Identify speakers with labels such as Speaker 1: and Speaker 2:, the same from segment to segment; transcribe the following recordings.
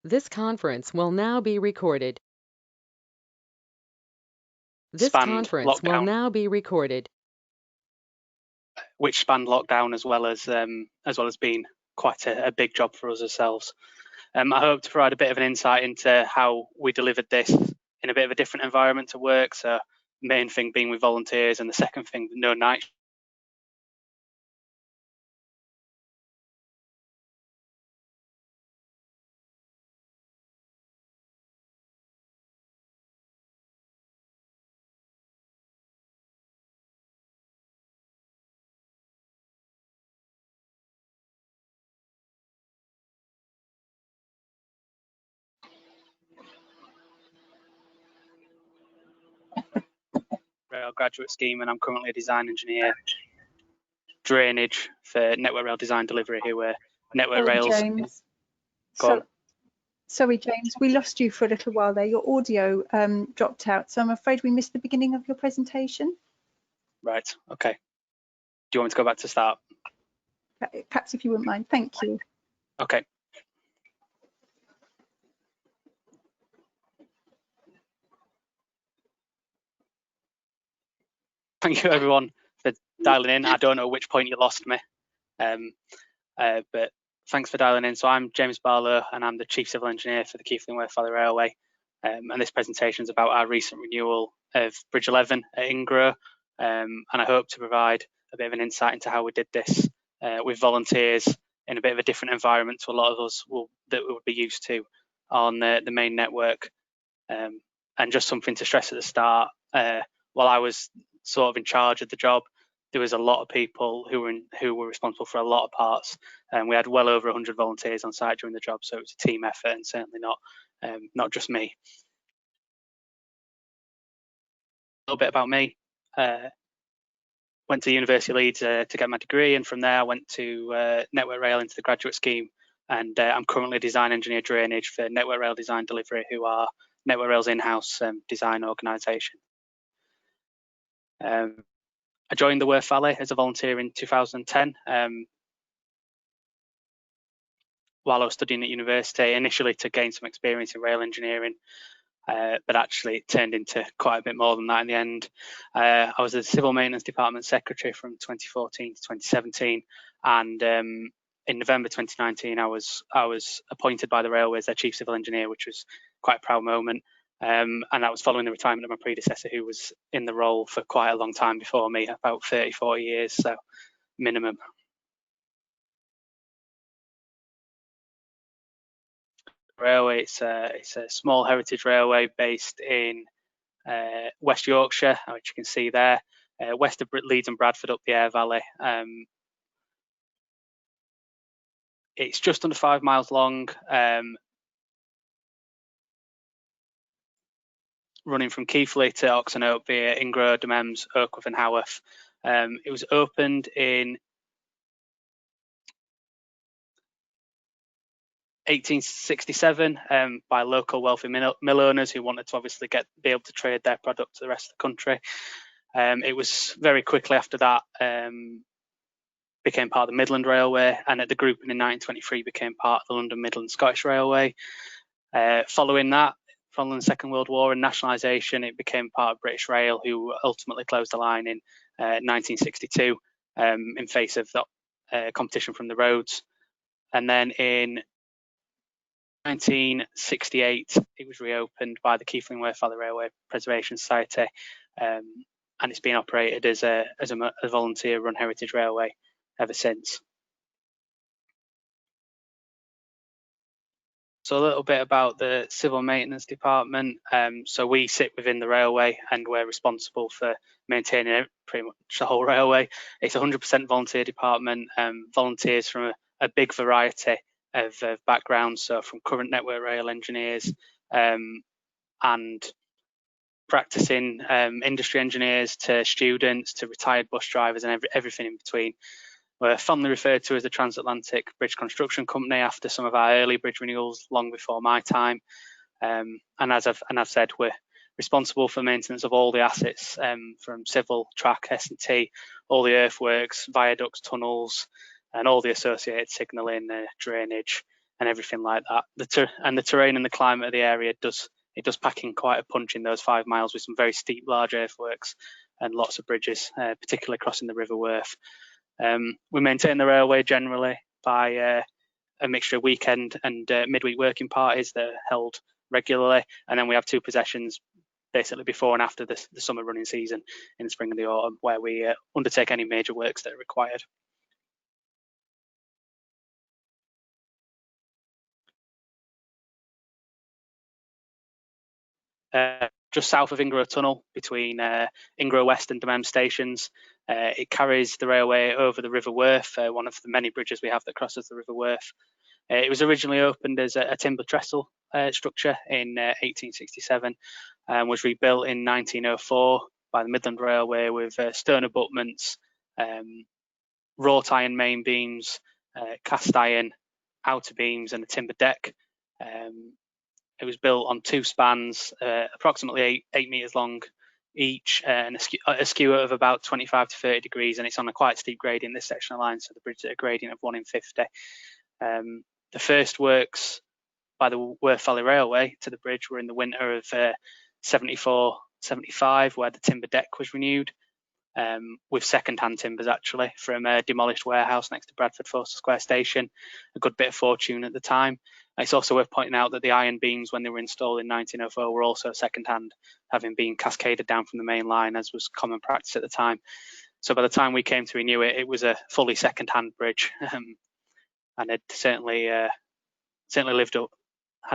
Speaker 1: This conference will now be recorded. This
Speaker 2: spanned
Speaker 1: conference will
Speaker 2: lockdown,
Speaker 1: now be recorded.
Speaker 2: which spanned lockdown as well as being quite a big job for us ourselves. I hope to provide a bit of an insight into how we delivered this in a bit of a different environment to work. So, main thing being with volunteers, and the second thing, no night. Rail graduate scheme, and I'm currently a design engineer drainage for Network Rail Design Delivery here, where Network Rails.
Speaker 3: James. Sorry, James, we lost you for a little while there. Your audio dropped out, so I'm afraid we missed the beginning of your presentation.
Speaker 2: Right, okay. Do you want me to go back to start?
Speaker 3: Perhaps if you wouldn't mind, thank you.
Speaker 2: Okay. Thank you everyone for dialing in. I don't know which point you lost me, but thanks for dialing in. So I'm James Barlow, and I'm the Chief Civil Engineer for the Keighley and Worth Valley Railway. And this presentation is about our recent renewal of Bridge 11 at Ingro, and I hope to provide a bit of an insight into how we did this with volunteers in a bit of a different environment to a lot of us that we would be used to on the main network. And just something to stress at the start, while I was sort of in charge of the job, there was a lot of people who were responsible for a lot of parts, and we had well over 100 volunteers on site during the job, so it was a team effort and certainly not just me. A little bit about me. Went to University of Leeds to get my degree, and from there I went to Network Rail into the graduate scheme, and I'm currently design engineer drainage for Network Rail Design Delivery, who are Network Rail's in-house design organisation. I joined the Worth Valley as a volunteer in 2010 while I was studying at university, initially to gain some experience in rail engineering, but actually it turned into quite a bit more than that in the end. I was the Civil Maintenance Department Secretary from 2014 to 2017, and in November 2019 I was appointed by the Railway as their Chief Civil Engineer, which was quite a proud moment. And that was following the retirement of my predecessor, who was in the role for quite a long time before me, about 30-40 years, so minimum. Railway, it's a small heritage railway based in West Yorkshire, which you can see there, west of Leeds and Bradford up the Aire Valley. It's just under 5 miles long, running from Keighley to Oxenhope via Ingro, Demems, Oakworth and Haworth. It was opened in 1867 by local wealthy mill owners who wanted to obviously be able to trade their product to the rest of the country. It was very quickly after that became part of the Midland Railway, and at the group in 1923 became part of the London Midland Scottish Railway. Following the Second World War and nationalisation, it became part of British Rail, who ultimately closed the line in 1962 in face of the competition from the roads. And then in 1968, it was reopened by the Keighley and Worth Valley Railway Preservation Society, and it's been operated as a volunteer-run heritage railway ever since. So a little bit about the Civil Maintenance Department. So we sit within the railway, and we're responsible for maintaining pretty much the whole railway. It's a 100% volunteer department, volunteers from a big variety of backgrounds, so from current Network Rail engineers and practicing industry engineers to students to retired bus drivers and everything in between. We're fondly referred to as the Transatlantic Bridge Construction Company after some of our early bridge renewals long before my time. And as I've said, we're responsible for maintenance of all the assets from civil, track, S&T, all the earthworks, viaducts, tunnels, and all the associated signalling, drainage, and everything like that. The terrain and the climate of the area does pack in quite a punch in those 5 miles, with some very steep, large earthworks and lots of bridges, particularly crossing the River Worth. We maintain the railway generally by a mixture of weekend and midweek working parties that are held regularly, and then we have 2 processions basically before and after the summer running season in the spring and the autumn, where we undertake any major works that are required. Just south of Ingrove Tunnel, between Ingrove West and Demem stations, it carries the railway over the River Worth, one of the many bridges we have that crosses the River Worth. It was originally opened as a timber trestle structure in 1867 and was rebuilt in 1904 by the Midland Railway with stone abutments, wrought iron main beams, cast iron outer beams and a timber deck. It was built on 2 spans, approximately 8 metres long each, and a skew of about 25 to 30 degrees, and it's on a quite steep gradient, this section of line, so the bridge at a gradient of 1 in 50. The first works by the Worth Valley Railway to the bridge were in the winter of 74-75, where the timber deck was renewed, with second-hand timbers actually from a demolished warehouse next to Bradford Forster Square station, a good bit of fortune at the time. It's also worth pointing out that the iron beams, when they were installed in 1904, were also second-hand, having been cascaded down from the main line, as was common practice at the time. So by the time we came to renew it, it was a fully second-hand bridge, and it certainly had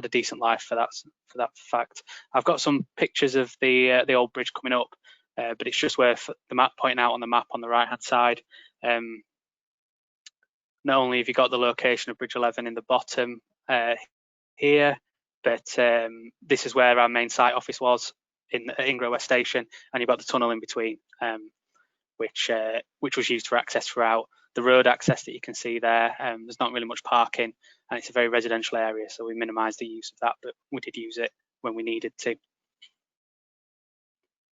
Speaker 2: a decent life for that fact. I've got some pictures of the old bridge coming up, but it's just worth the map pointing out on the map on the right-hand side. Not only have you got the location of Bridge 11 in the bottom here, but this is where our main site office was in Ingrove West Station, and you've got the tunnel in between, which was used for access throughout. The road access that you can see there, there's not really much parking, and it's a very residential area, so we minimised the use of that, but we did use it when we needed to.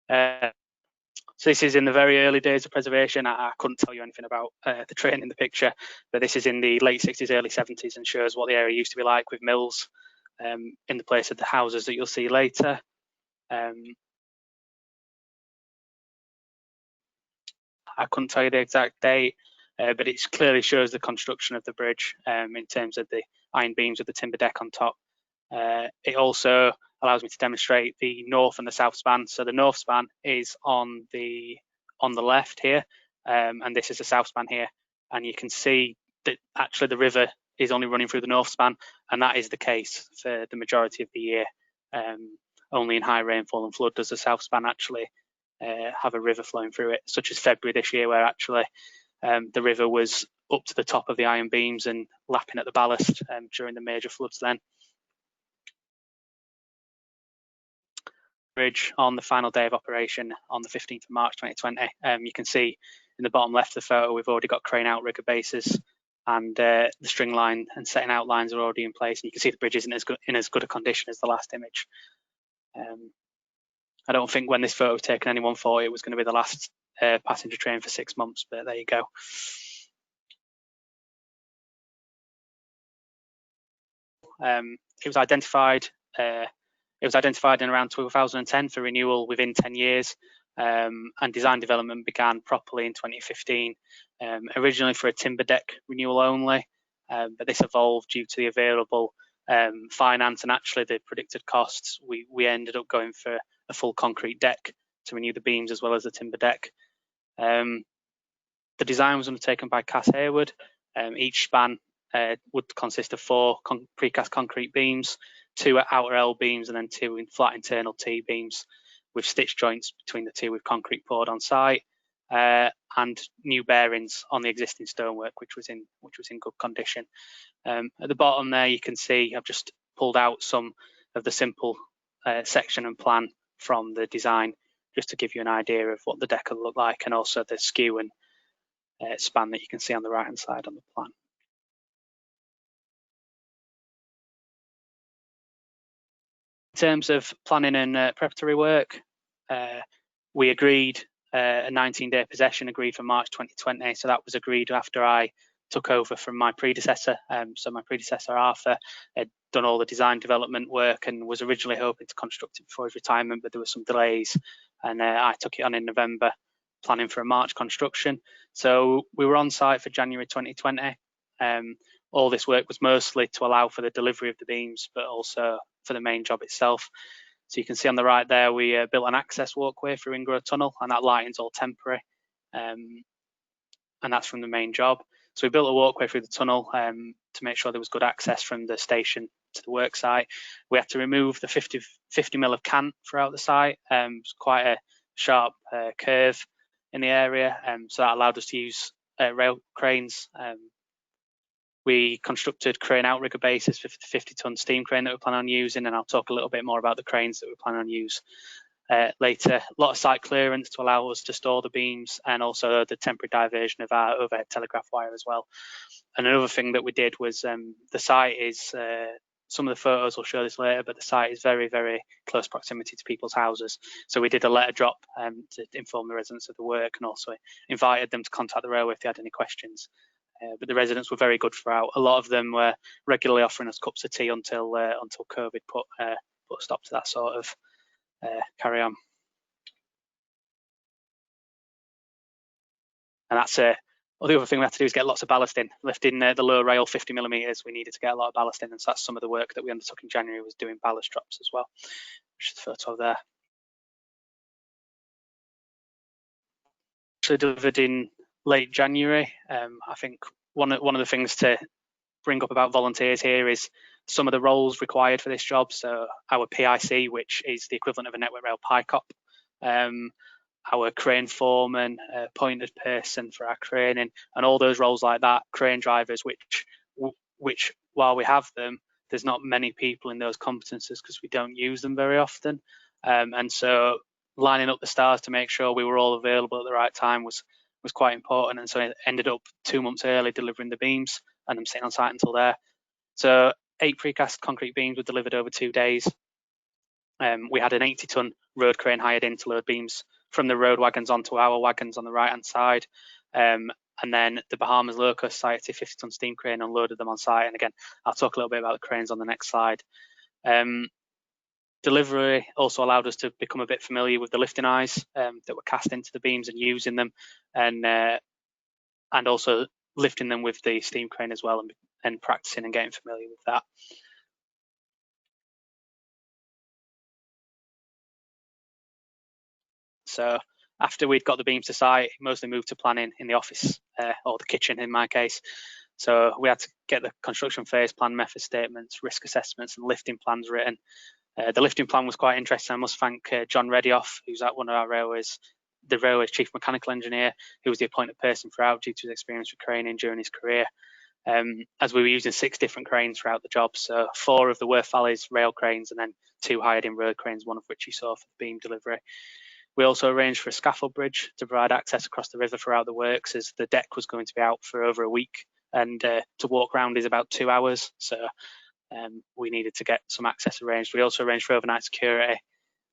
Speaker 2: So this is in the very early days of preservation. I couldn't tell you anything about the train in the picture, but this is in the late 60s, early 70s, and shows what the area used to be like, with mills in the place of the houses that you'll see later. I couldn't tell you the exact date, but it clearly shows the construction of the bridge in terms of the iron beams with the timber deck on top. It also allows me to demonstrate the north and the south span. So the north span is on the left here, and this is the south span here. And you can see that actually the river is only running through the north span, and that is the case for the majority of the year. Only in high rainfall and flood does the south span actually have a river flowing through it, such as February this year, where actually the river was up to the top of the iron beams and lapping at the ballast during the major floods then. Bridge on the final day of operation on the 15th of March 2020. You can see in the bottom left of the photo we've already got crane outrigger bases, and the string line and setting out lines are already in place, and you can see the bridge isn't in as good a condition as the last image. I don't think when this photo was taken anyone thought it was going to be the last passenger train for 6 months, but there you go. It was identified in around 2010 for renewal within 10 years, and design development began properly in 2015, originally for a timber deck renewal only, but this evolved due to the available finance and actually the predicted costs. We ended up going for a full concrete deck to renew the beams as well as the timber deck. The design was undertaken by Cass Hayward. Each span would consist of 4 precast concrete beams, 2 outer L beams, and then 2 flat internal T beams with stitch joints between the 2 with concrete poured on site, and new bearings on the existing stonework, which was in good condition. At the bottom there you can see I've just pulled out some of the simple section and plan from the design, just to give you an idea of what the deck will look like, and also the skew and span that you can see on the right hand side on the plan. In terms of planning and preparatory work, we agreed a 19-day possession agreed for March 2020. So that was agreed after I took over from my predecessor. So my predecessor, Arthur, had done all the design development work and was originally hoping to construct it before his retirement, but there were some delays, and I took it on in November, planning for a March construction. So we were on site for January 2020. All this work was mostly to allow for the delivery of the beams, but also for the main job itself. So you can see on the right there, we built an access walkway through Ingrove Tunnel, and that lighting's all temporary, and that's from the main job. So we built a walkway through the tunnel to make sure there was good access from the station to the work site. We had to remove the 50 mil of cant throughout the site. It's quite a sharp curve in the area, so that allowed us to use rail cranes. We constructed crane outrigger bases for the 50-ton steam crane that we plan on using, and I'll talk a little bit more about the cranes that we plan on use later. A lot of site clearance to allow us to store the beams, and also the temporary diversion of our overhead telegraph wire as well. And another thing that we did was the site is, some of the photos will show this later, but the site is very, very close proximity to people's houses. So we did a letter drop to inform the residents of the work, and also invited them to contact the railway if they had any questions. But the residents were very good throughout. A lot of them were regularly offering us cups of tea until COVID put a stop to that sort of carry on. And that's the other thing we had to do is get lots of ballast in. Lifting the lower rail 50 millimeters, we needed to get a lot of ballast in, and so that's some of the work that we undertook in January, was doing ballast drops as well, which is the photo there. So delivered in late January. I think one of the things to bring up about volunteers here is some of the roles required for this job. So our PIC, which is the equivalent of a Network Rail PICOP, our crane foreman, appointed person for our craning, and all those roles like that, crane drivers, which while we have them, there's not many people in those competences because we don't use them very often. And so lining up the stars to make sure we were all available at the right time was quite important. And so it ended up 2 months early delivering the beams, and I'm sitting on site until there. So 8 precast concrete beams were delivered over 2 days. We had an 80-ton road crane hired in to load beams from the road wagons onto our wagons on the right-hand side. And then the Bahamas Low Coast Society 50-ton steam crane unloaded them on site. And again, I'll talk a little bit about the cranes on the next slide. Delivery also allowed us to become a bit familiar with the lifting eyes that were cast into the beams and using them, and also lifting them with the steam crane as well, and practicing and getting familiar with that. So after we'd got the beams to site, mostly moved to planning in the office, or the kitchen in my case. So we had to get the construction phase plan, method statements, risk assessments, and lifting plans written. The lifting plan was quite interesting. I must thank John Reddyoff, who's at one of our railways, the railway's chief mechanical engineer, who was the appointed person throughout due to his experience with craning during his career. As we were using 6 different cranes throughout the job, so 4 of the Worth Valley's rail cranes, and then 2 hired in road cranes, one of which you saw for the beam delivery. We also arranged for a scaffold bridge to provide access across the river throughout the works, as the deck was going to be out for over a week, and to walk around is about 2 hours. So we needed to get some access arranged. We also arranged for overnight security.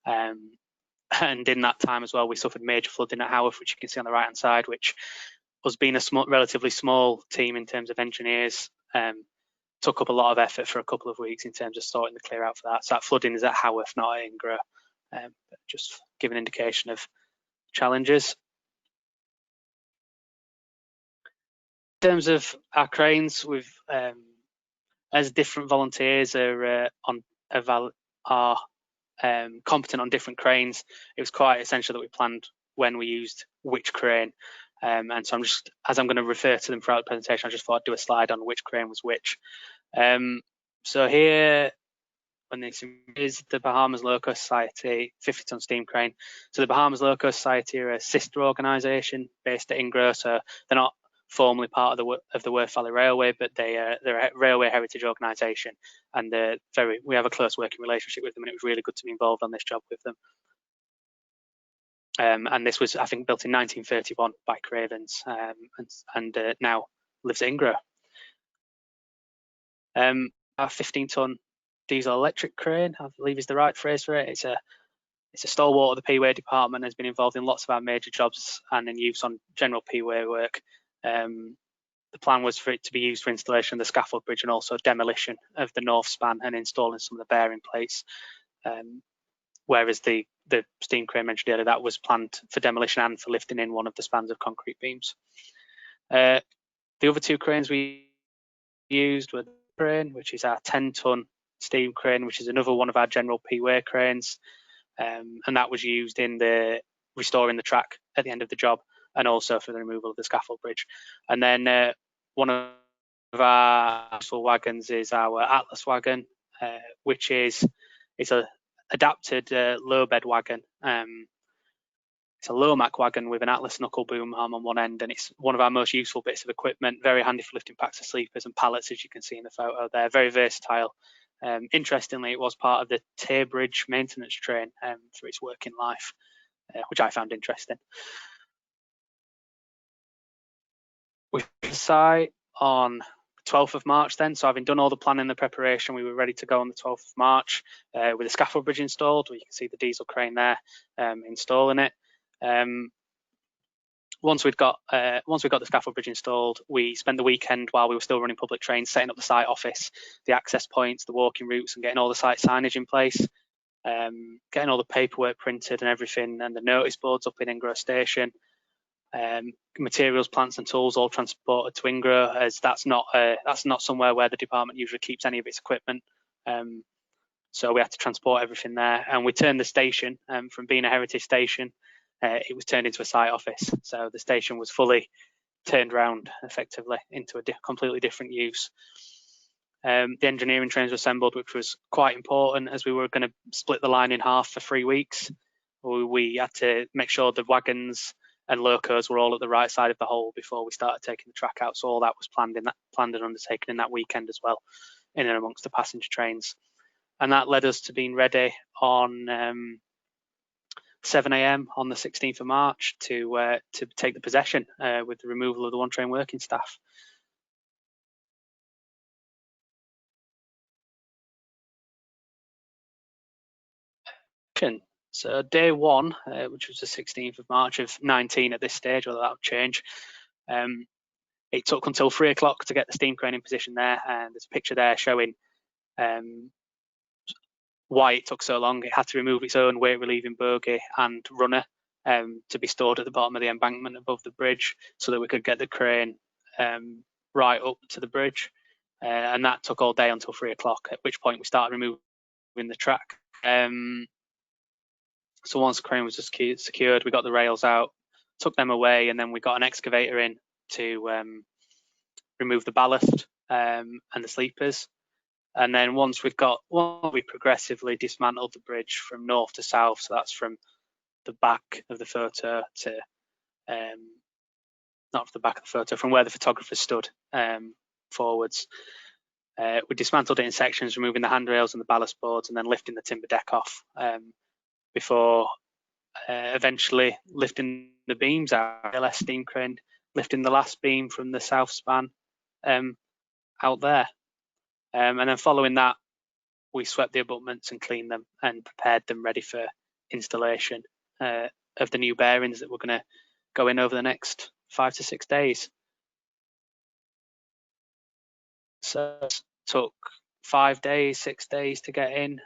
Speaker 2: And in that time as well, we suffered major flooding at Haworth, which you can see on the right-hand side, which us being a relatively small team in terms of engineers, took up a lot of effort for a couple of weeks in terms of sorting the clear out for that. So that flooding is at Haworth, not at Ingrove. Just give an indication of challenges. In terms of our cranes, we've as different volunteers are competent on different cranes, it was quite essential that we planned when we used which crane. And so as I'm going to refer to them throughout the presentation, I just thought I'd do a slide on which crane was which. So here, when this is the Bahamas Low Coast Society 50-ton steam crane. So the Bahamas Low Coast Society are a sister organisation based at Ingrove, so they're not formally part of the Worth Valley Railway, but they're a railway heritage organisation, and we have a close working relationship with them, and it was really good to be involved on this job with them. And this was, I think, built in 1931 by Cravens, and now lives at Ingrove. Our 15-ton diesel electric crane, I believe is the right phrase for it. It's a stalwart of the P-Way department, has been involved in lots of our major jobs and in use on general P-Way work. The the plan was for it to be used for installation of the scaffold bridge and also demolition of the north span and installing some of the bearing plates. Whereas the steam crane mentioned earlier, that was planned for demolition and for lifting in one of the spans of concrete beams. The other two cranes we used were the crane, which is our 10-ton steam crane, which is another one of our general P-way cranes, and that was used in the restoring the track at the end of the job, and also for the removal of the scaffold bridge. And then one of our useful wagons is our Atlas wagon, which is a adapted low bed wagon. It's a low-mac wagon with an Atlas knuckle boom arm on one end, and it's one of our most useful bits of equipment. Very handy for lifting packs of sleepers and pallets, as you can see in the photo there. Very versatile. Interestingly, it was part of the Tay Bridge maintenance train for its working life, which I found interesting. We decided on 12th of March then, so having done all the planning and the preparation, we were ready to go on the 12th of March with the scaffold bridge installed. You can see the diesel crane there installing it. Once we got the scaffold bridge installed, we spent the weekend while we were still running public trains setting up the site office, the access points, the walking routes, and getting all the site signage in place, getting all the paperwork printed and everything, and the notice boards up in Ingrove Station. Materials, plants and tools all transported to Ingrove, as that's not somewhere where the department usually keeps any of its equipment. So we had to transport everything there, and we turned the station from being a heritage station, it was turned into a site office. So the station was fully turned around effectively into a completely different use. The engineering trains were assembled, which was quite important as we were going to split the line in half for 3 weeks. We had to make sure the wagons and locos were all at the right side of the hole before we started taking the track out. So all that was planned and undertaken in that weekend as well, in and amongst the passenger trains. And that led us to being ready on 7 a.m. on the 16th of March to take the possession with the removal of the one train working staff. So day one, which was the 16th of March of 19 at this stage, although that would change. It took until 3 o'clock to get the steam crane in position there, and there's a picture there showing why it took so long. It had to remove its own weight relieving bogie and runner to be stored at the bottom of the embankment above the bridge, so that we could get the crane right up to the bridge, and that took all day until 3 o'clock, at which point we started removing the track. So once the crane was secured, we got the rails out, took them away, and then we got an excavator in to remove the ballast and the sleepers. And then once we progressively dismantled the bridge from north to south, so that's from the back of the photo to, not from the back of the photo, from where the photographer stood forwards. We dismantled it in sections, removing the handrails and the ballast boards, and then lifting the timber deck off before eventually lifting the beams out. The LS steam crane lifting the last beam from the south span out there. And then following that, we swept the abutments and cleaned them and prepared them ready for installation of the new bearings that we're going to go in over the next 5 to 6 days. So it took 5 days, 6 days to get in.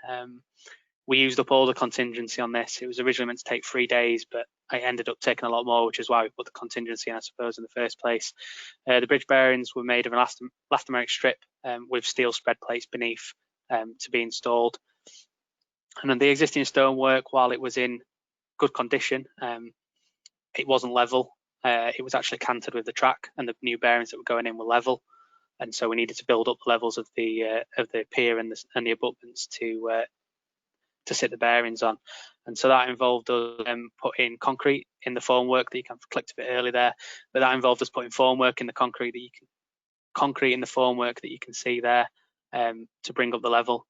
Speaker 2: We used up all the contingency on this. It was originally meant to take 3 days, but I ended up taking a lot more, which is why we put the contingency in, I suppose, in the first place. The bridge bearings were made of an elastomeric strip with steel spread plates beneath to be installed. And then the existing stonework, while it was in good condition, it wasn't level. It was actually canted with the track, and the new bearings that were going in were level. And so we needed to build up the levels of the pier and the abutments to sit the bearings on. And so that involved us putting concrete in the formwork that you can clicked a bit early there, but that involved us putting formwork in the concrete in the formwork that you can see there to bring up the level.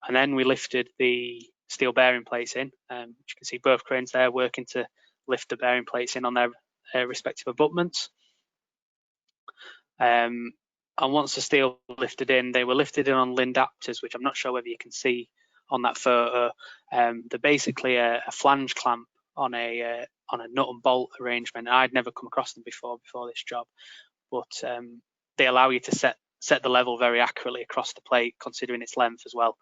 Speaker 2: And then we lifted the steel bearing plates in, which you can see both cranes there working to lift the bearing plates in on their respective abutments. And once the steel lifted in, they were lifted in on lind apters, which I'm not sure whether you can see on that photo. They're basically a flange clamp on a nut and bolt arrangement. I'd never come across them before this job, but they allow you to set the level very accurately across the plate, considering its length as well,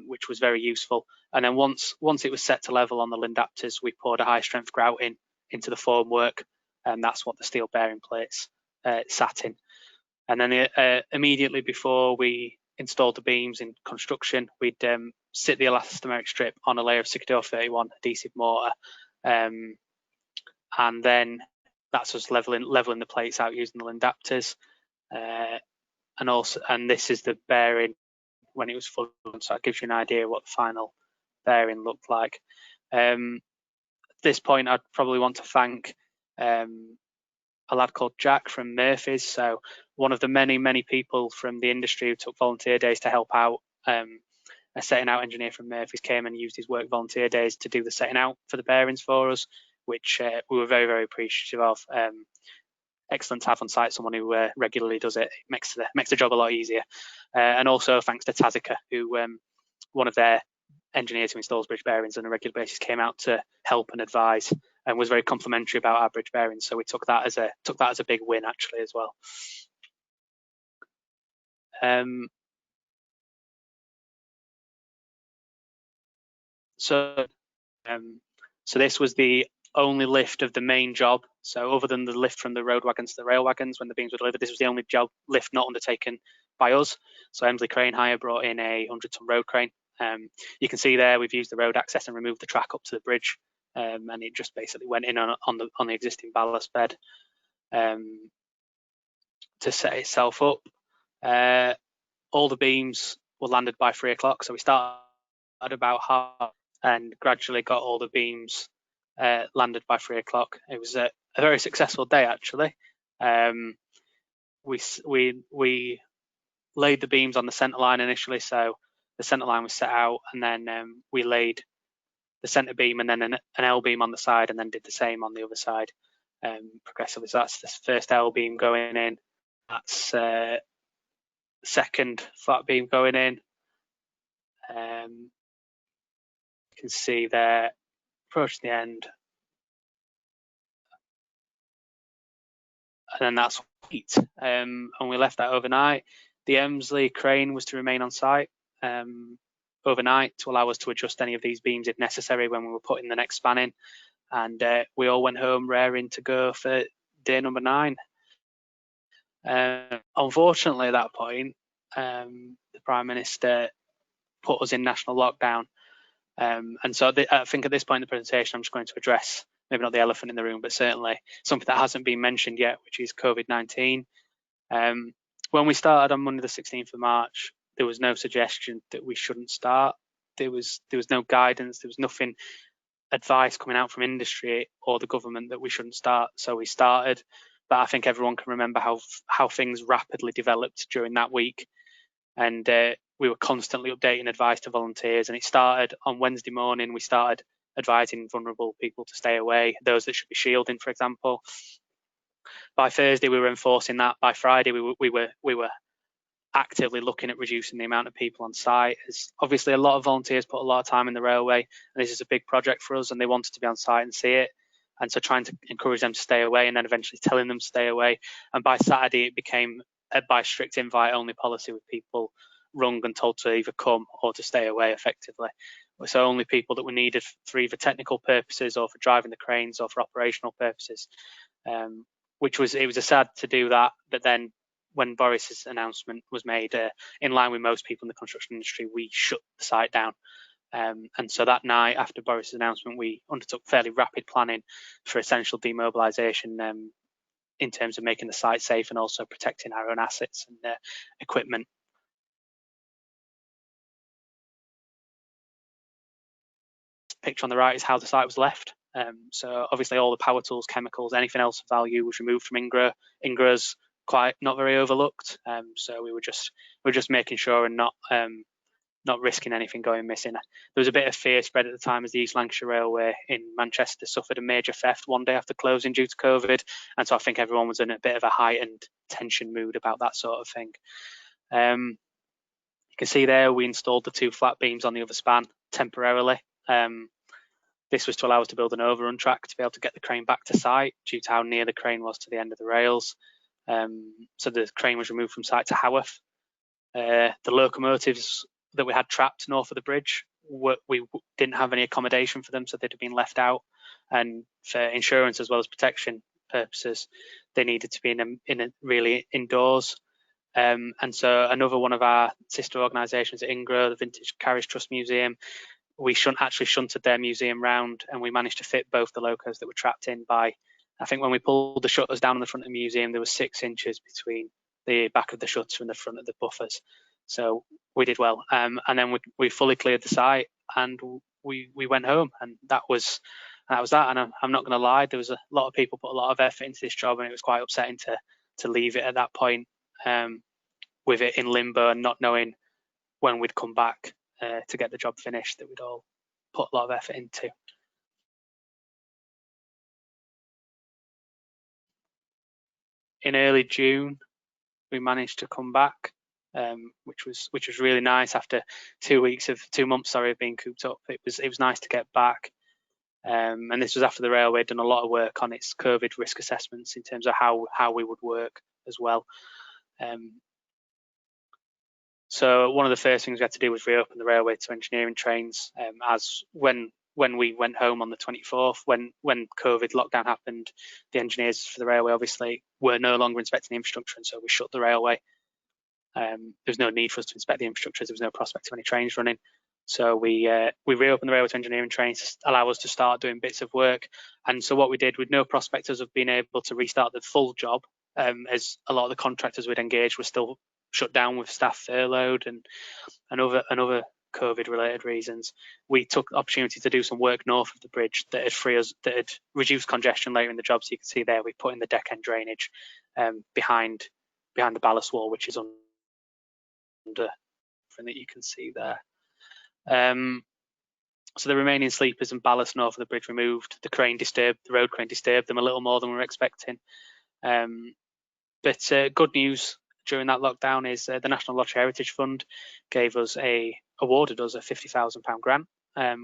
Speaker 2: which was very useful. And then once it was set to level on the Lindapters, we poured a high strength grout into the formwork, and that's what the steel bearing plates sat in. And then immediately before we installed the beams in construction, we'd sit the elastomeric strip on a layer of Cicador 31 adhesive mortar, and then that's us leveling the plates out using the Lindapters. And this is the bearing when it was full, so it gives you an idea what the final bearing looked like. At this point, I'd probably want to thank a lad called Jack from Murphy's. So one of the many people from the industry who took volunteer days to help out. A setting out engineer from Murphy's came and used his work volunteer days to do the setting out for the bearings for us, which we were very appreciative of. Excellent to have on site someone who regularly does it. It makes the job a lot easier. And also thanks to Tazica, who one of their engineers who installs bridge bearings on a regular basis came out to help and advise, and was very complimentary about our bridge bearings. So we took that as a big win actually as well. So this was the only lift of the main job. So other than the lift from the road wagons to the rail wagons when the beams were delivered, this was the only job lift not undertaken by us. So Emsley Crane Hire brought in a 100-ton road crane. You can see there we've used the road access and removed the track up to the bridge, and it just basically went in on the existing ballast bed to set itself up. All the beams were landed by 3 o'clock, so we started at about half and gradually got all the beams landed by 3 o'clock. It was a very successful day actually. We laid the beams on the centre line initially, so the centre line was set out, and then we laid the centre beam and then an L beam on the side, and then did the same on the other side progressively. So that's the first L beam going in. That's second flat beam going in. You can see there, approaching the end. And then that's heat. And we left that overnight. The Emsley crane was to remain on site overnight to allow us to adjust any of these beams if necessary when we were putting the next span in. And we all went home raring to go for day number 9. Unfortunately, at that point, the Prime Minister put us in national lockdown. And so I think at this point in the presentation, I'm just going to address, maybe not the elephant in the room, but certainly something that hasn't been mentioned yet, which is COVID-19. When we started on Monday the 16th of March, there was no suggestion that we shouldn't start. There was no guidance, there was nothing, advice coming out from industry or the government that we shouldn't start. So we started, but I think everyone can remember how things rapidly developed during that week. And we were constantly updating advice to volunteers, and it started on Wednesday morning. We started advising vulnerable people to stay away, those that should be shielding, for example. By Thursday, we were enforcing that. By Friday, we were actively looking at reducing the amount of people on site. As obviously, a lot of volunteers put a lot of time in the railway, and this is a big project for us, and they wanted to be on site and see it. And so trying to encourage them to stay away, and then eventually telling them to stay away. And by Saturday, it became by strict invite only policy, with people rung and told to either come or to stay away effectively. So only people that were needed for either technical purposes or for driving the cranes or for operational purposes. It was a sad to do that, but then when Boris's announcement was made, in line with most people in the construction industry, we shut the site down. And so that night after Boris's announcement, we undertook fairly rapid planning for essential demobilisation in terms of making the site safe and also protecting our own assets and equipment. Picture on the right is how the site was left. So obviously all the power tools, chemicals, anything else of value was removed from Ingra. Ingra's quite not very overlooked. So we were just making sure and not risking anything going missing. There was a bit of fear spread at the time as the East Lancashire Railway in Manchester suffered a major theft one day after closing due to COVID. And so I think everyone was in a bit of a heightened tension mood about that sort of thing. You can see there we installed the 2 flat beams on the other span temporarily. This was to allow us to build an overrun track to be able to get the crane back to site due to how near the crane was to the end of the rails. So the crane was removed from site to Haworth. The locomotives that we had trapped north of the bridge, we didn't have any accommodation for them, so they'd have been left out. And for insurance as well as protection purposes, they needed to be in a really indoors. And so another one of our sister organisations at Ingro, the Vintage Carriage Trust Museum, we actually shunted their museum round, and we managed to fit both the locos that were trapped in by, I think when we pulled the shutters down on the front of the museum, there was 6 inches between the back of the shutter and the front of the buffers. So we did well. And then we fully cleared the site, and we went home, and that was that. And I'm not going to lie, there was a lot of people put a lot of effort into this job, and it was quite upsetting to leave it at that point, with it in limbo and not knowing when we'd come back to get the job finished that we'd all put a lot of effort into. In early June, we managed to come back, which was really nice after 2 months of being cooped up. It was nice to get back. And this was after the railway had done a lot of work on its COVID risk assessments in terms of how we would work as well. So one of the first things we had to do was reopen the railway to engineering trains, as when we went home on the 24th, when COVID lockdown happened, the engineers for the railway obviously were no longer inspecting the infrastructure, and so we shut the railway. There was no need for us to inspect the infrastructure, as there was no prospect of any trains running. So we reopened the railway to engineering trains to allow us to start doing bits of work. And so what we did, with no prospect of being able to restart the full job, as a lot of the contractors we'd engaged were still shut down with staff furloughed and other COVID-related reasons, we took the opportunity to do some work north of the bridge that had reduced congestion later in the job. So you can see there, we put in the deck end drainage behind the ballast wall, which is under that you can see there. So the remaining sleepers and ballast north of the bridge removed. The road crane disturbed them a little more than we were expecting. But good news during that lockdown is the National Lottery Heritage Fund awarded us a £50,000 grant,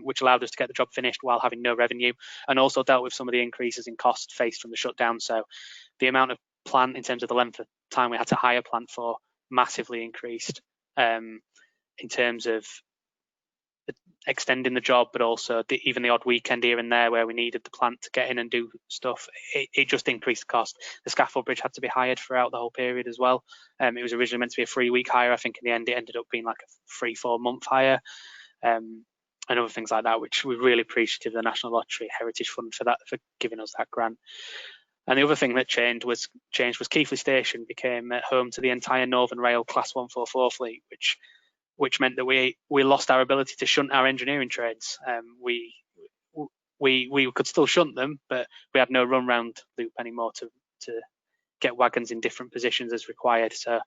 Speaker 2: which allowed us to get the job finished while having no revenue, and also dealt with some of the increases in cost faced from the shutdown. So the amount of plant, in terms of the length of time we had to hire plant for, massively increased, in terms of extending the job, but also even the odd weekend here and there where we needed the plant to get in and do stuff, it just increased the cost. The scaffold bridge had to be hired throughout the whole period as well. It was originally meant to be a 3-week hire. I think in the end it ended up being like a 3-4 month hire, and other things like that, which we're really appreciative of the National Lottery Heritage Fund for giving us that grant. And the other thing that changed was Keighley Station became home to the entire Northern Rail Class 144 fleet, which meant that we lost our ability to shunt our engineering trades. We could still shunt them, but we had no run round loop anymore to get wagons in different positions as required. So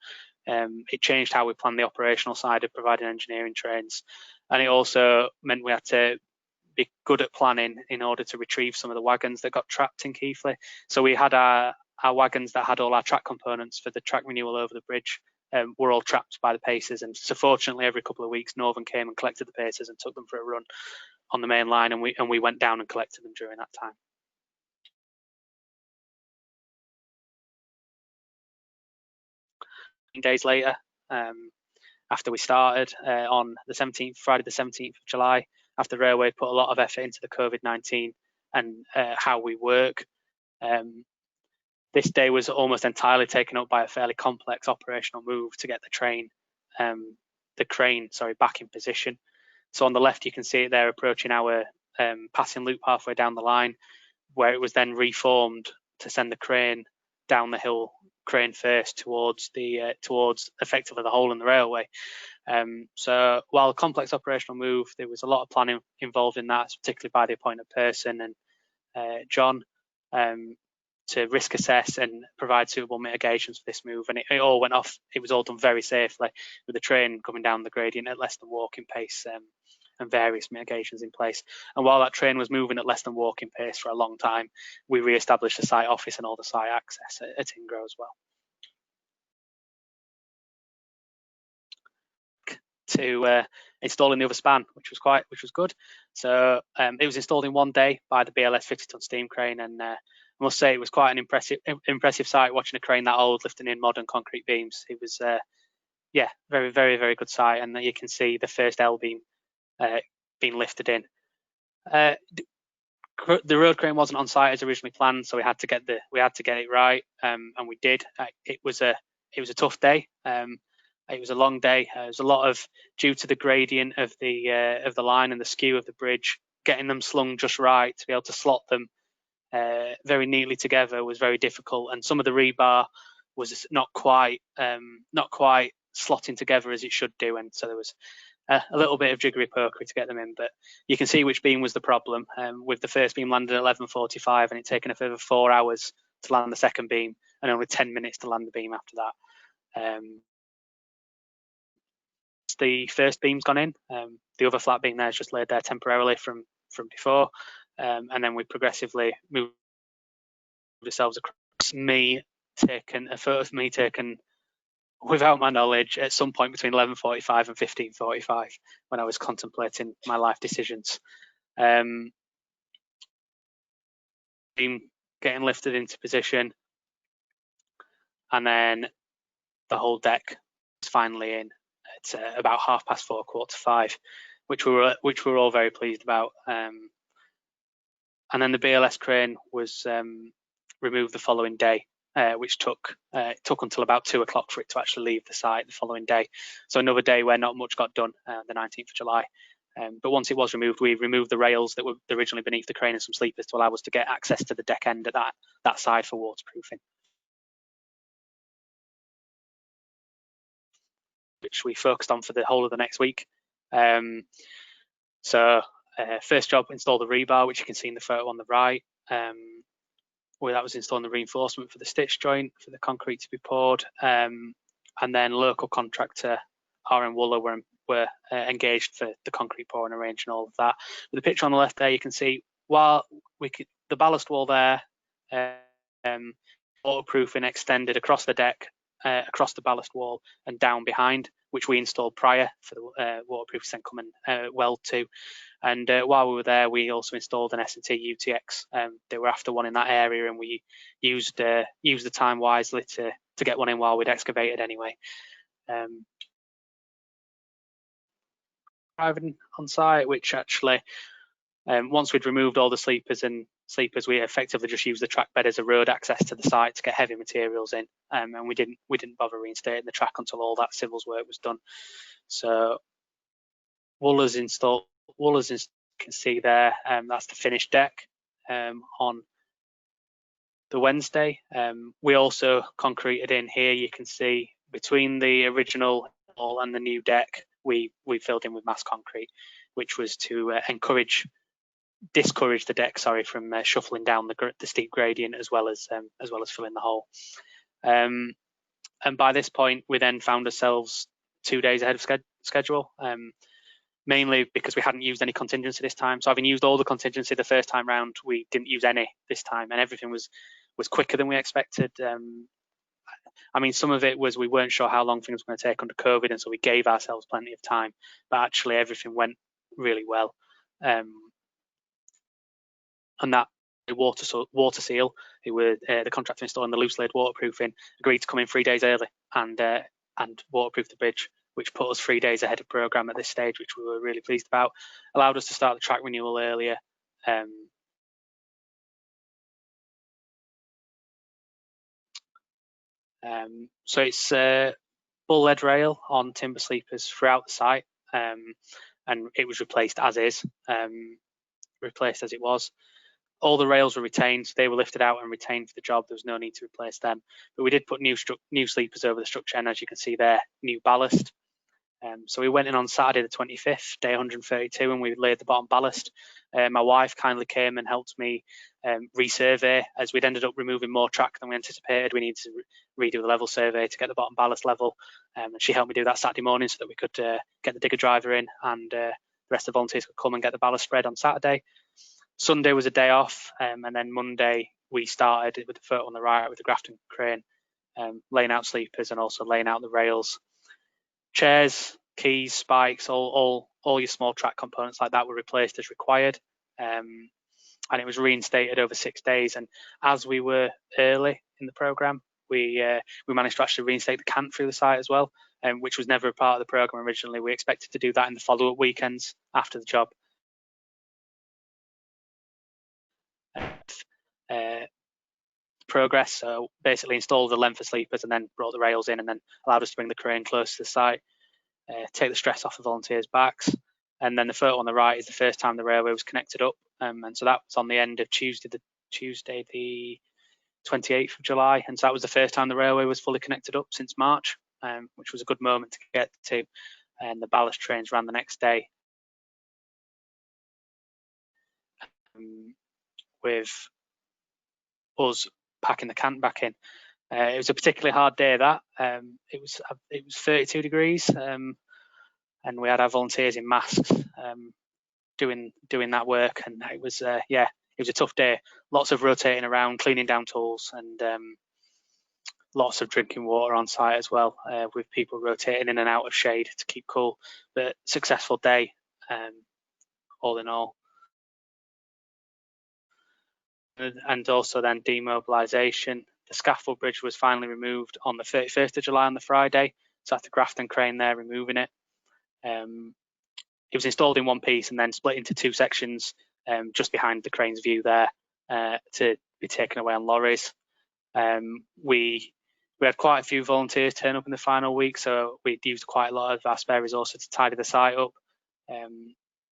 Speaker 2: it changed how we planned the operational side of providing engineering trains. And it also meant we had to be good at planning in order to retrieve some of the wagons that got trapped in Keighley. So we had our wagons that had all our track components for the track renewal over the bridge, were all trapped by the pacers, and so fortunately every couple of weeks Northern came and collected the pacers and took them for a run on the main line, and we went down and collected them during that time. Days later, after we started on the 17th, Friday the 17th of July, after the railway put a lot of effort into the COVID-19 and how we work, this day was almost entirely taken up by a fairly complex operational move to get the crane back in position. So on the left, you can see it there approaching our passing loop halfway down the line, where it was then reformed to send the crane down the hill, crane first, towards effectively the hole in the railway. So while a complex operational move, there was a lot of planning involved in that, particularly by the appointed person and John, to risk assess and provide suitable mitigations for this move. And it all went off. It was all done very safely, with the train coming down the gradient at less than walking pace, and various mitigations in place. And while that train was moving at less than walking pace for a long time, we re-established the site office and all the site access at Ingro as well. To installing the other span, which was good. So it was installed in one day by the BLS 50-ton steam crane, and must say it was quite an impressive sight watching a crane that old lifting in modern concrete beams. It was, yeah, very, very, very good sight, and you can see the first L beam being lifted in. The road crane wasn't on site as originally planned, so we had to get it right, and we did. It was a tough day. It was a long day. It was a lot of, due to the gradient of the line and the skew of the bridge, getting them slung just right to be able to slot them very neatly together was very difficult, and some of the rebar was not quite slotting together as it should do, and so there was a little bit of jiggery pokery to get them in. But you can see which beam was the problem, with the first beam landed at 11:45 and it taken a further 4 hours to land the second beam and only 10 minutes to land the beam after that. The first beam's gone in, the other flat beam there is just laid there temporarily from before, and then we progressively moved ourselves across. A photo of me taken without my knowledge at some point between 11:45 and 15:45 when I was contemplating my life decisions. Beam getting lifted into position, and then the whole deck was finally in at about 4:30, 4:45, which we were all very pleased about. And then the BLS crane was removed the following day, which took until about 2 o'clock for it to actually leave the site the following day. So another day where not much got done, the 19th of July. But once it was removed, we removed the rails that were originally beneath the crane and some sleepers to allow us to get access to the deck end at that side for waterproofing, which we focused on for the whole of the next week. First job, install the rebar, which you can see in the photo on the right. Where that was installing the reinforcement for the stitch joint for the concrete to be poured, and then local contractor RM Wooler were engaged for the concrete pouring arrange and all of that. With the picture on the left there, you can see the ballast wall there, waterproofing extended across the deck, across the ballast wall and down behind, which we installed prior for the waterproofing then coming weld to. And while we were there, we also installed an S&T UTX. They were after one in that area, and we used the time wisely to get one in while we'd excavated anyway. Arriving on site, which actually, once we'd removed all the sleepers, we effectively just used the track bed as a road access to the site to get heavy materials in, and we didn't bother reinstating the track until all that civils work was done. So Wooler's installed. Wooler's, you can see there, that's the finished deck on the Wednesday. We also concreted in here, you can see between the original wall and the new deck, we filled in with mass concrete, which was to discourage the deck, from shuffling down the steep gradient as well as filling the hole. And by this point, we then found ourselves 2 days ahead of schedule. Mainly because we hadn't used any contingency this time. So having used all the contingency the first time round, we didn't use any this time, and everything was quicker than we expected. I mean, some of it was we weren't sure how long things were going to take under COVID, and so we gave ourselves plenty of time. But actually, everything went really well. And that water seal, who were the contractor installing the loose laid waterproofing, agreed to come in 3 days early and waterproof the bridge, which put us 3 days ahead of programme at this stage, which we were really pleased about. Allowed us to start the track renewal earlier. So it's bull lead rail on timber sleepers throughout the site, and it was replaced as is, replaced as it was. All the rails were retained, so they were lifted out and retained for the job. There was no need to replace them, but we did put new sleepers over the structure, and as you can see there, new ballast. So we went in on Saturday the 25th, day 132, and we laid the bottom ballast. My wife kindly came and helped me resurvey, as we'd ended up removing more track than we anticipated. We needed to redo the level survey to get the bottom ballast level, and she helped me do that Saturday morning so that we could get the digger driver in, and the rest of the volunteers could come and get the ballast spread on Saturday. Sunday was a day off, and then Monday we started with the photo on the right with the Grafton crane, laying out sleepers and also laying out the rails. Chairs, keys, spikes, all your small track components like that were replaced as required. and it was reinstated over 6 days. And as we were early in the programme, we managed to actually reinstate the cant through the site as well, which was never a part of the programme originally. We expected to do that in the follow-up weekends after the job. Progress, so basically installed the length of sleepers and then brought the rails in, and then allowed us to bring the crane close to the site, take the stress off the volunteers' backs. And then the photo on the right is the first time the railway was connected up, and so that was on the end of Tuesday the 28th of July, and so that was the first time the railway was fully connected up since March, which was a good moment to get to. And the ballast trains ran the next day, with us packing the cant back in. It was a particularly hard day. That it was 32 degrees, and we had our volunteers in masks doing that work, and it was it was a tough day. Lots of rotating around, cleaning down tools, and lots of drinking water on site as well, with people rotating in and out of shade to keep cool. But successful day, all in all. And also then demobilisation. The scaffold bridge was finally removed on the 31st of July on the Friday. So at the Grafton crane there, removing it. It was installed in one piece and then split into two sections just behind the crane's view there to be taken away on lorries. We had quite a few volunteers turn up in the final week, so we used quite a lot of our spare resources to tidy the site up,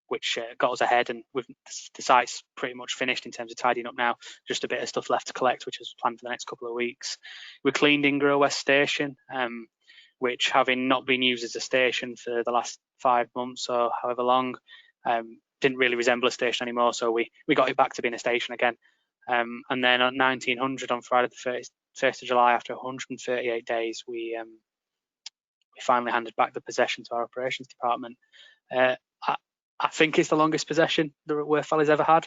Speaker 2: which got us ahead, and the site's pretty much finished in terms of tidying up now. Just a bit of stuff left to collect, which is planned for the next couple of weeks. We cleaned Ingrove West Station, which, having not been used as a station for the last 5 months or however long, didn't really resemble a station anymore, so we got it back to being a station again. And then at 1900 on Friday the 1st of July, after 138 days, we finally handed back the possession to our operations department. I think it's the longest possession the Worth Valley's ever had.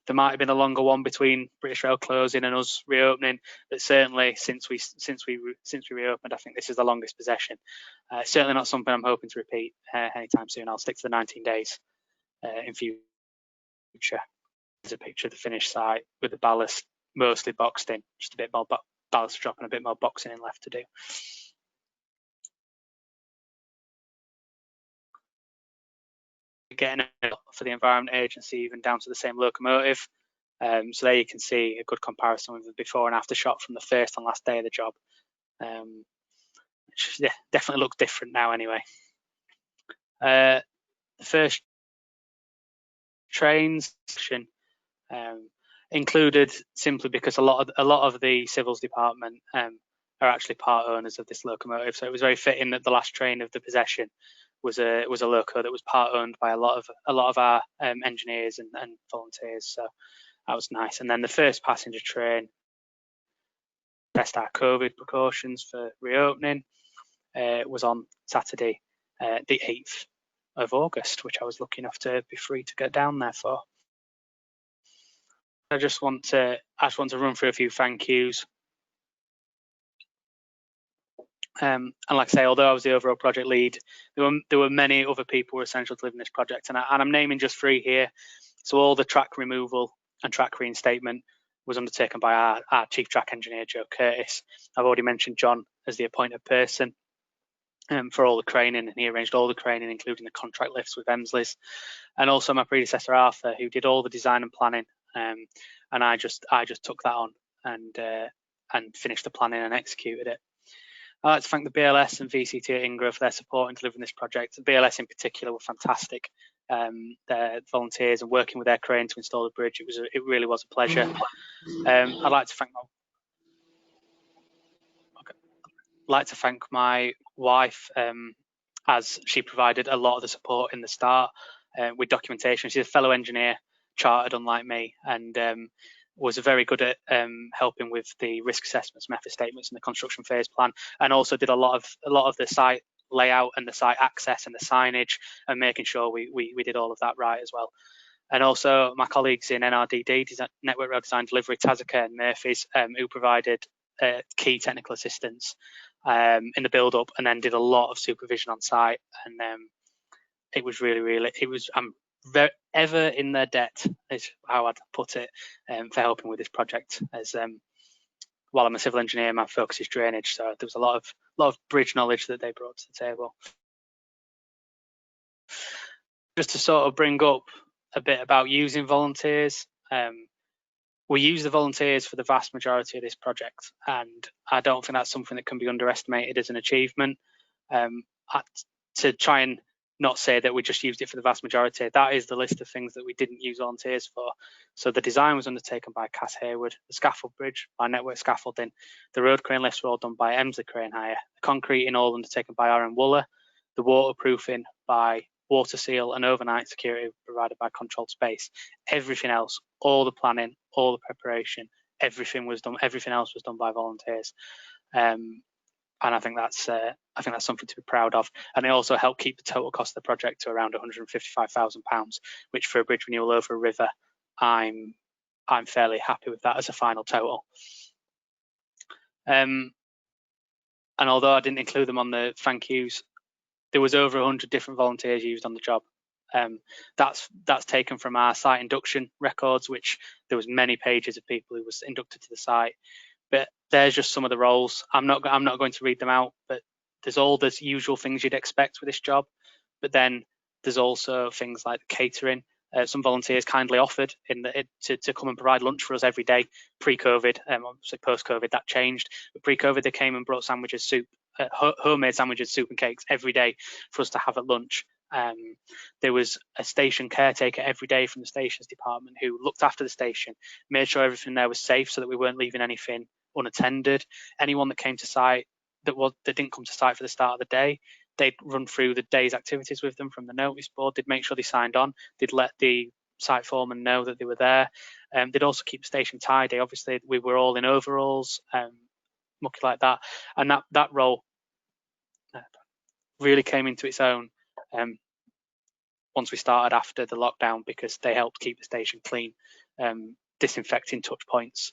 Speaker 2: There might have been a longer one between British Rail closing and us reopening, but certainly since we reopened, I think this is the longest possession. Certainly not something I'm hoping to repeat anytime soon. I'll stick to the 19 days in future. There's a picture of the finished site with the ballast mostly boxed in, just a bit more ballast drop and a bit more boxing in left to do. Getting for the Environment Agency, even down to the same locomotive. So there you can see a good comparison with the before and after shot from the first and last day of the job. Which definitely looks different now anyway. The first trains included simply because a lot of the Civils Department are actually part owners of this locomotive, so it was very fitting that the last train of the possession was a loco that was part owned by a lot of our engineers and volunteers. So that was nice. And then the first passenger train test our COVID precautions for reopening. Was on Saturday, the 8th of August, which I was lucky enough to be free to get down there for. I just want to run through a few thank yous. And like I say, although I was the overall project lead, there were many other people who were essential to living this project, and I'm naming just 3 here. So all the track removal and track reinstatement was undertaken by our chief track engineer, Joe Curtis. I've already mentioned John as the appointed person for all the craning, and he arranged all the craning, including the contract lifts with Emsleys, and also my predecessor Arthur, who did all the design and planning, and I just took that on and finished the planning and executed it. I'd like to thank the BLS and VCT at Ingrove for their support in delivering this project. The BLS in particular were fantastic. Their volunteers and working with their crane to install the bridge, it really was a pleasure. I'd like to thank my wife, as she provided a lot of the support in the start with documentation. She's a fellow engineer, chartered unlike me, and was very good at helping with the risk assessments, method statements, and the construction phase plan, and also did a lot of the site layout and the site access and the signage, and making sure we did all of that right as well. And also my colleagues in NRDD, Network Rail Design Delivery, Tazaka and Murphy's, who provided key technical assistance in the build-up, and then did a lot of supervision on site. And it was I'm ever in their debt, is how I'd put it, for helping with this project. As while I'm a civil engineer, my focus is drainage, so there was a lot of bridge knowledge that they brought to the table. Just to sort of bring up a bit about using volunteers. We use the volunteers for the vast majority of this project, and I don't think that's something that can be underestimated as an achievement. To try and not say that we just used it for the vast majority, that is the list of things that we didn't use volunteers for. So the design was undertaken by Cass Hayward, the scaffold bridge by Network Scaffolding, the road crane lifts were all done by Emsley Crane Hire, the concreting all undertaken by Aaron Wooler, the waterproofing by Water Seal, and overnight security provided by Controlled Space. Everything else, all the planning, all the preparation, everything else was done by volunteers. And I think that's something to be proud of. And it also helped keep the total cost of the project to around £155,000, which for a bridge renewal over a river, I'm fairly happy with that as a final total. And although I didn't include them on the thank yous, there was over 100 different volunteers used on the job. That's taken from our site induction records, which there was many pages of people who was inducted to the site. But there's just some of the roles. I'm not going to read them out, but there's all the usual things you'd expect with this job. But then there's also things like catering. Some volunteers kindly offered to come and provide lunch for us every day pre-COVID. Obviously post-COVID that changed, but pre-COVID they came and brought sandwiches, soup, homemade sandwiches, soup and cakes every day for us to have at lunch. There was a station caretaker every day from the stations department who looked after the station, made sure everything there was safe so that we weren't leaving anything unattended. Anyone that came to site that didn't come to site for the start of the day, they'd run through the day's activities with them from the notice board. They'd make sure they signed on. They'd let the site foreman know that they were there. They'd also keep the station tidy. Obviously, we were all in overalls, mucky like that, and that role really came into its own once we started after the lockdown, because they helped keep the station clean, disinfecting touch points,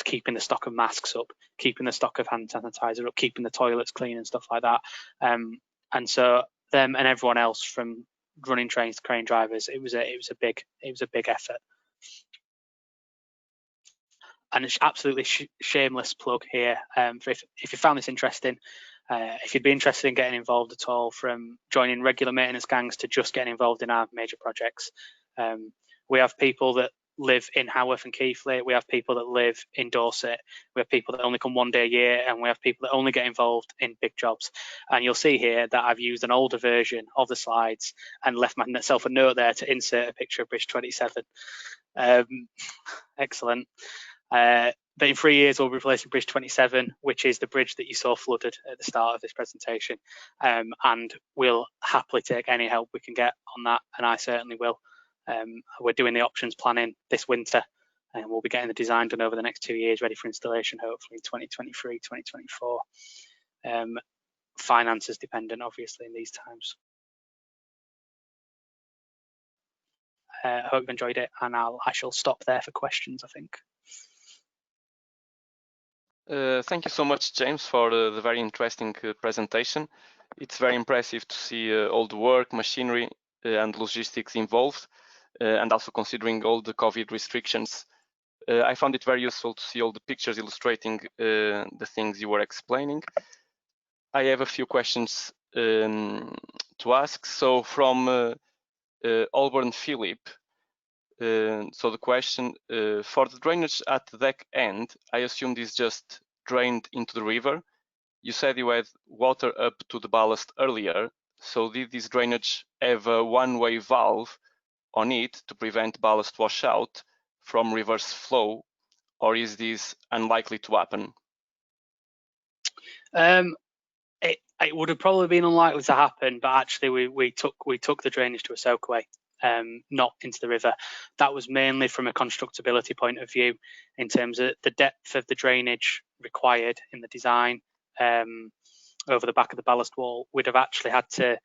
Speaker 2: keeping the stock of masks up, keeping the stock of hand sanitizer up, keeping the toilets clean and stuff like that. And so them and everyone else, from running trains to crane drivers, it was a big effort. And it's absolutely shameless plug here. For if you found this interesting, if you'd be interested in getting involved at all, from joining regular maintenance gangs to just getting involved in our major projects, we have people that live in Haworth and Keighley, we have people that live in Dorset, we have people that only come one day a year, and we have people that only get involved in big jobs. And you'll see here that I've used an older version of the slides and left myself a note there to insert a picture of Bridge 27. Excellent. But in 3 years, we'll be replacing Bridge 27, which is the bridge that you saw flooded at the start of this presentation. And we'll happily take any help we can get on that, and I certainly will. We're doing the options planning this winter, and we'll be getting the design done over the next 2 years, ready for installation, hopefully in 2023, 2024. Finances dependent, obviously, in these times. I hope you've enjoyed it, and I shall stop there for questions, I think.
Speaker 4: Thank you so much, James, for the very interesting presentation. It's very impressive to see all the work, machinery, and logistics involved, and also considering all the COVID restrictions. I found it very useful to see all the pictures illustrating the things you were explaining. I have a few questions to ask. So from Alborn Philip, so the question, for the drainage at the deck end, I assume this just drained into the river. You said you had water up to the ballast earlier, so did this drainage have a one-way valve on it to prevent ballast washout from reverse flow, or is this unlikely to happen?
Speaker 2: It would have probably been unlikely to happen, but actually we took the drainage to a soakaway, not into the river. That was mainly from a constructability point of view, in terms of the depth of the drainage required in the design over the back of the ballast wall. We'd have actually had to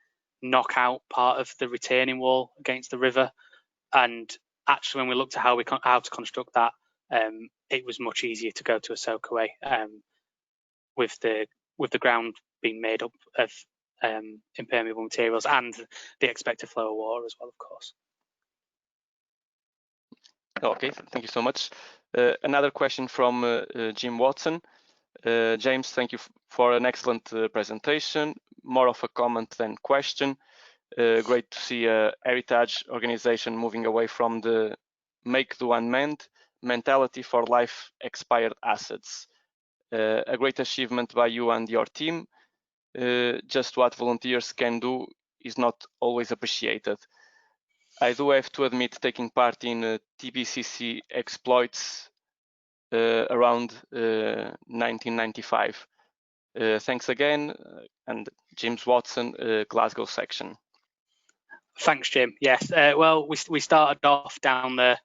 Speaker 2: knock out part of the retaining wall against the river, and actually when we looked at how to construct that, it was much easier to go to a soakaway with the ground being made up of impermeable materials and the expected flow of water as well, of course.
Speaker 4: Okay, thank you so much. Another question from Jim Watson. James, thank you for an excellent presentation. More of a comment than question. Great to see a heritage organization moving away from the make, do and mend mentality for life expired assets. A great achievement by you and your team. Just what volunteers can do is not always appreciated. I do have to admit taking part in TBCC exploits around 1995. Thanks again, and James Watson, Glasgow section.
Speaker 2: Thanks, Jim. Yes, well, we started off down that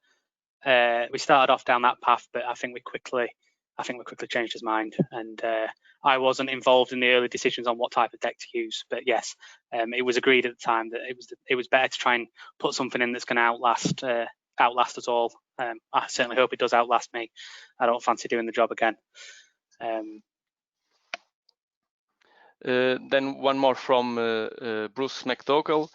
Speaker 2: path, but I think we quickly changed his mind, and I wasn't involved in the early decisions on what type of deck to use. But yes, it was agreed at the time that it was better to try and put something in that's going to outlast us all. I certainly hope it does outlast me. I don't fancy doing the job again.
Speaker 4: Then one more from Bruce McDougall.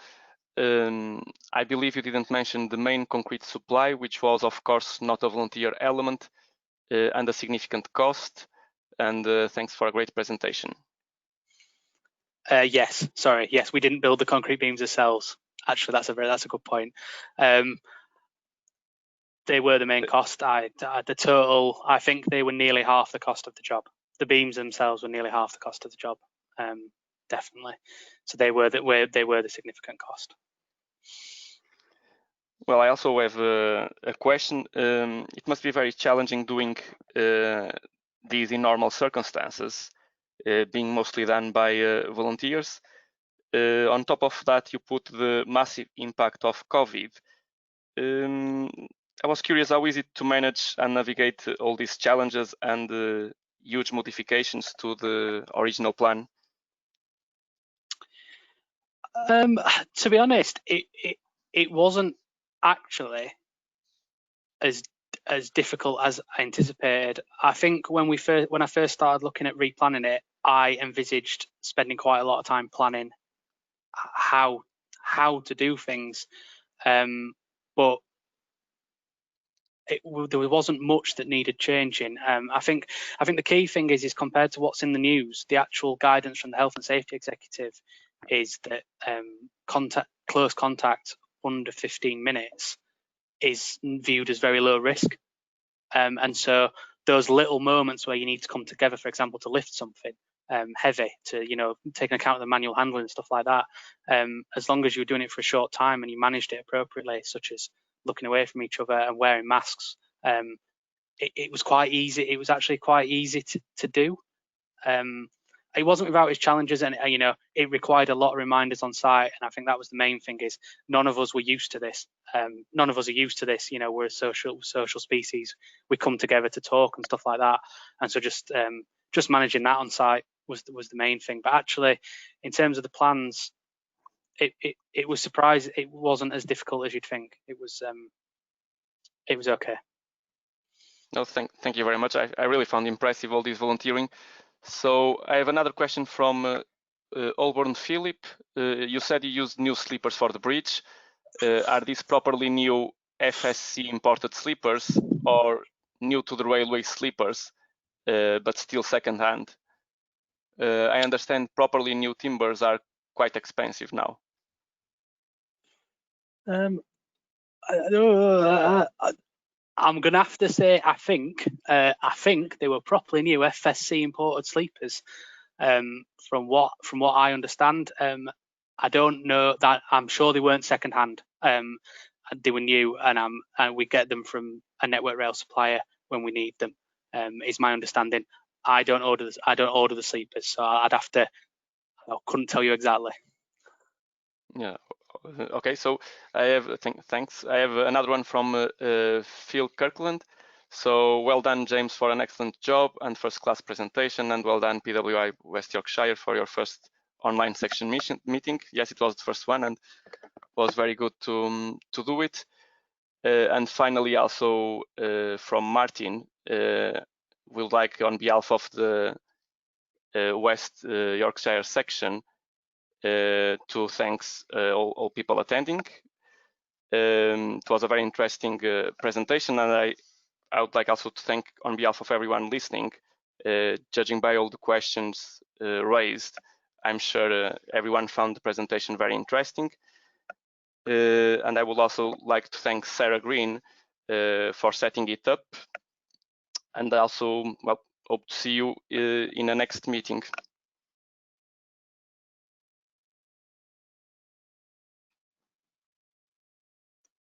Speaker 4: I believe you didn't mention the main concrete supply, which was, of course, not a volunteer element and a significant cost. And thanks for a great presentation.
Speaker 2: Yes, sorry. Yes, we didn't build the concrete beams ourselves. Actually, that's a good point. They were the main cost. The total, I think they were nearly half the cost of the job. The beams themselves were nearly half the cost of the job, definitely. So they were the significant cost.
Speaker 4: Well, I also have a question. It must be very challenging doing these in normal circumstances, being mostly done by volunteers. On top of that, you put the massive impact of COVID. I was curious, how is it to manage and navigate all these challenges and huge modifications to the original plan?
Speaker 2: To be honest, it wasn't actually as difficult as I anticipated. I think when I first started looking at replanning it, I envisaged spending quite a lot of time planning how to do things, but there wasn't much that needed changing. I think the key thing is compared to what's in the news, the actual guidance from the Health and Safety Executive is that close contact under 15 minutes is viewed as very low risk. And so those little moments where you need to come together, for example, to lift something heavy, to take account of the manual handling and stuff like that, as long as you were doing it for a short time and you managed it appropriately, such as looking away from each other and wearing masks, it was quite easy. It was actually quite easy to do. It wasn't without its challenges, and it required a lot of reminders on site. And I think that was the main thing: is none of us were used to this. None of us are used to this. We're a social species. We come together to talk and stuff like that. And so just managing that on site was the main thing. But actually, in terms of the plans, it was surprising. It wasn't as difficult as you'd think. It was okay.
Speaker 4: No, thank you very much. I really found impressive all this volunteering. So I have another question from Olborn Philip. You said you used new sleepers for the bridge. Are these properly new FSC imported sleepers or new to the railway sleepers, but still second-hand? I understand properly new timbers are quite expensive now.
Speaker 2: I'm gonna have to say I think they were properly new FSC imported sleepers. From what I understand, I don't know that. I'm sure they weren't second hand. They were new, and we get them from a Network Rail supplier when we need them. Is my understanding. I don't order the sleepers, so I couldn't tell you exactly.
Speaker 4: Yeah. Okay, so I have thanks. I have another one from Phil Kirkland. So well done, James, for an excellent job and first-class presentation, and well done, PWI West Yorkshire, for your first online section meeting. Yes, it was the first one, and was very good to do it. And finally, also from Martin, would like, on behalf of the West Yorkshire section, to thank all people attending. It was a very interesting presentation, and I would like also to thank on behalf of everyone listening. Judging by all the questions raised, I'm sure everyone found the presentation very interesting. And I would also like to thank Sarah Green for setting it up. And also, well, hope to see you in the next meeting.